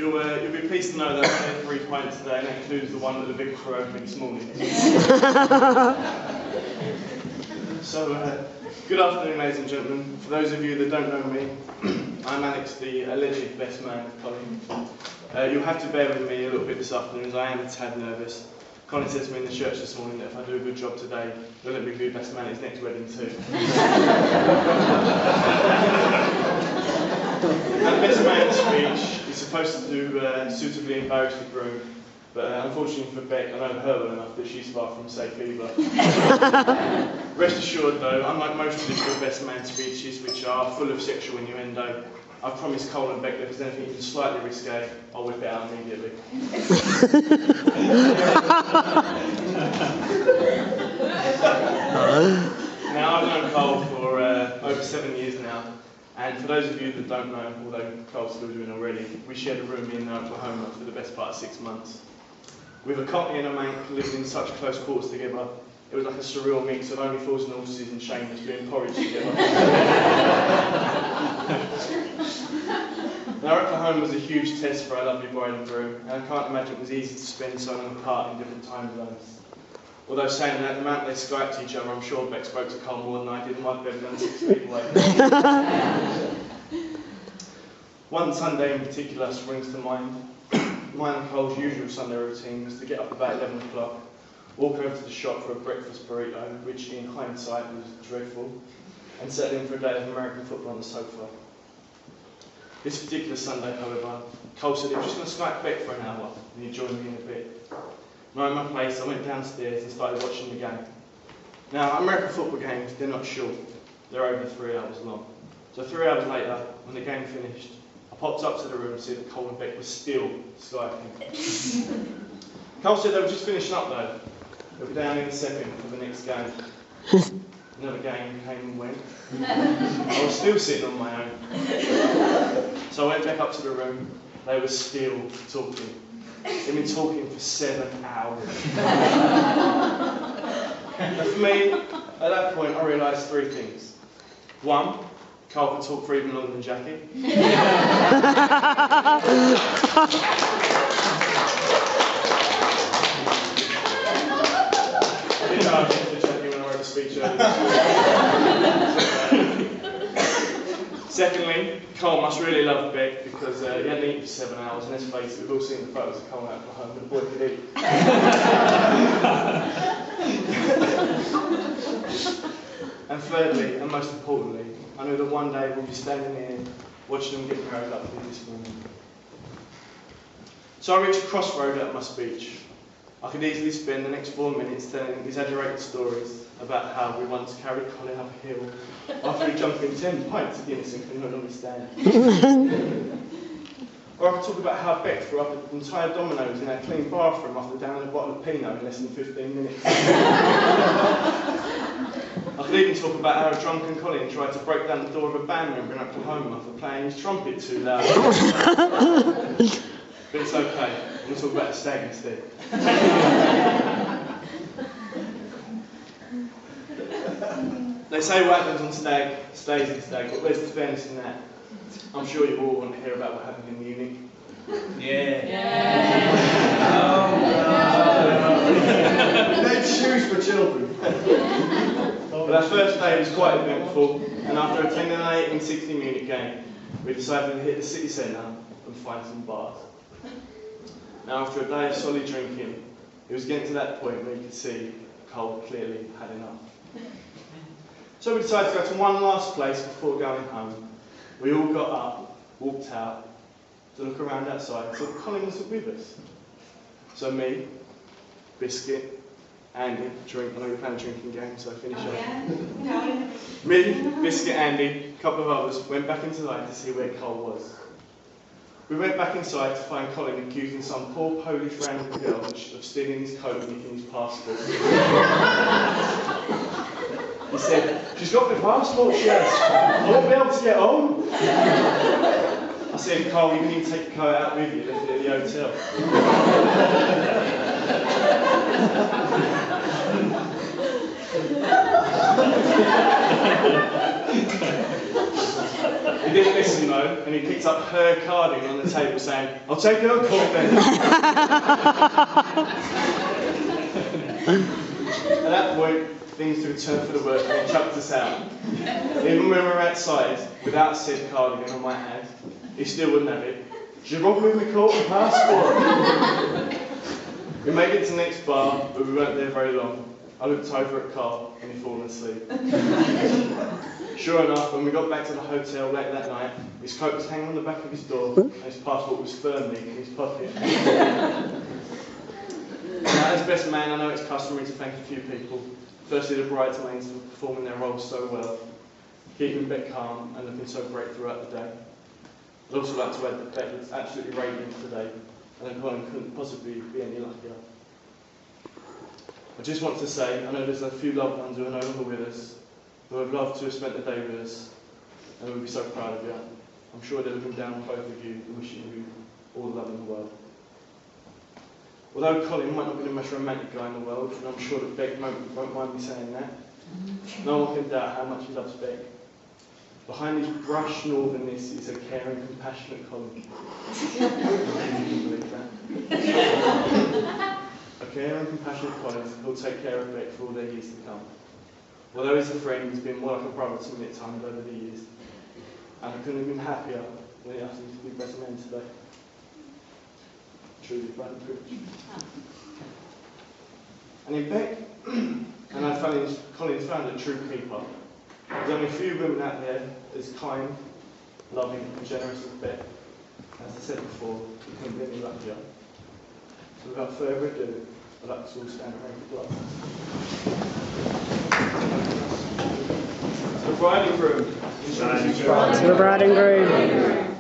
You'll be pleased to know that I had 3 pints today, and that includes the one that the vicar threw over me this morning. So, good afternoon, ladies and gentlemen. For those of you that don't know me, I'm Alex, the alleged best man of Colin. You'll have to bear with me a little bit this afternoon, as I am a tad nervous. Colin said to me in the church this morning that if I do a good job today, he'll let me be best man at his next wedding too. And best man's speech is supposed to suitably embarrass the groom, but unfortunately for Beck, I know her well enough that she's far from safe either. Rest assured though, unlike most traditional best man speeches, which are full of sexual innuendo, I've promised Colin and Beck that if there's anything even slightly risque, I'll whip it out immediately. Now, I've known Cole for over 7 years now, and for those of you that don't know, although Cole's still doing already, we shared a room in Oklahoma for the best part of 6 months. With a cockney and a mank living in such close quarters together, it was like a surreal mix of Only Fools and Horses and Shameless doing porridge together. Now, Oklahoma was a huge test for our lovely bride and groom, and I can't imagine it was easy to spend so long apart in different time zones. Although saying that, the amount they Skyped each other, I'm sure Beck spoke to Cole more than I did, and I've better than 6 feet away. One Sunday in particular springs to mind. Mine and Cole's usual Sunday routine was to get up about 11 o'clock, walk over to the shop for a breakfast burrito, which in hindsight was dreadful, and settle in for a day of American football on the sofa. This particular Sunday, however, Cole said he was just going to Skype Beck for an hour, and he'd join me in a bit. Knowing my place, I went downstairs and started watching the game. Now, American football games, they're not short. They're over 3 hours long. So 3 hours later, when the game finished, I popped up to the room and see that Cole and Beck were still Skyping. Cole said they were just finishing up though. They'll be down in a second for the next game. Another game came and went. I was still sitting on my own. So I went back up to the room. They were still talking. They've been talking for 7 hours. And for me, at that point, I realised 3 things. 1, Cole could talk for even longer than Jackie. I didn't know I was to Jackie when I wrote the speech earlier. Secondly, Cole must really love Beck because he hadn't eaten for 7 hours, and let's face it, we've all seen the photos of Cole out for home, but the boy could eat. And thirdly, and most importantly, I knew that one day we'll be standing here watching them get married like we did this morning. So I reached a crossroad at my speech. I could easily spend the next 4 minutes telling exaggerated stories about how we once carried Colin up a hill after he jumped in 10 pints of Guinness and could no longer stand. Or I could talk about how Beck threw up an entire Domino's in our clean bathroom after downing a bottle of Pinot in less than 15 minutes. I could even talk about how a drunken Colin tried to break down the door of a band member in Oklahoma for playing his trumpet too loud. But it's okay, we'll talk about the stag instead. They say what happens on stag stays in stag, but where's the fairness in that? I'm sure you all want to hear about what happened in the evening. Yeah. No shoes for children. But our first day was quite eventful, and after attending an 1860-minute game, we decided to hit the city centre and find some bars. Now, after a day of solid drinking, it was getting to that point where you could see Cole clearly had enough. So we decided to go to one last place before going home. We all got up, walked out, to look around outside and saw Colin wasn't with us. So me, Biscuit, Andy, drink. I know you're playing a drinking game, so finish off. Yeah. Me, Biscuit, Andy, a couple of others went back into life to see where Cole was. We went back inside to find Colin accusing some poor Polish random girl of stealing his coat and nicking his passport. He said, "She's got the passport, she has. I won't be able to get home." I said, "Cole, you need to take your coat out with you, left it at the hotel." He didn't listen though, though, and he picked up her cardigan on the table saying, "I'll take her coat then." At that point, things took a turn for the worse and he chucked us out. Even when we were outside, without said cardigan on my hand, he still wouldn't have it. "Je robbed me my coat and passport." We made it to the next bar, but we weren't there very long. I looked over at Carl and he'd fallen asleep. Sure enough, when we got back to the hotel late that night, his coat was hanging on the back of his door and his passport was firmly in his pocket. Now, as best man, I know it's customary to thank a few people. Firstly, the bridesmaids for performing their roles so well, keeping Beck calm and looking so great throughout the day. I'd also like to add that Beck was absolutely radiant today, and that Colin couldn't possibly be any luckier. I just want to say, I know there's a few loved ones who are no longer with us, who have loved to have spent the day with us, and we'll be so proud of you. I'm sure they're looking down on both of you and wishing you all the love in the world. Although Colin might not be the most romantic guy in the world, and I'm sure that Beck won't mind me saying that, no one can doubt how much he loves Beck. Behind his brushed northernness is a caring, compassionate Colin. You can believe that. A caring, compassionate Colin who'll take care of Beck for all their years to come. Although he's a friend, he's been more like a brother to me at times over the years. And I couldn't have been happier when he asked me to be best man today. Truly proud and privileged. And in Beck, and I found Colin's found a true keeper. There's only a few women out there as kind, loving and generous as Beck. As I said before, you couldn't be any luckier. So without further ado, I'd like us all to stand around for glass. To the bride and groom. To the bride and groom.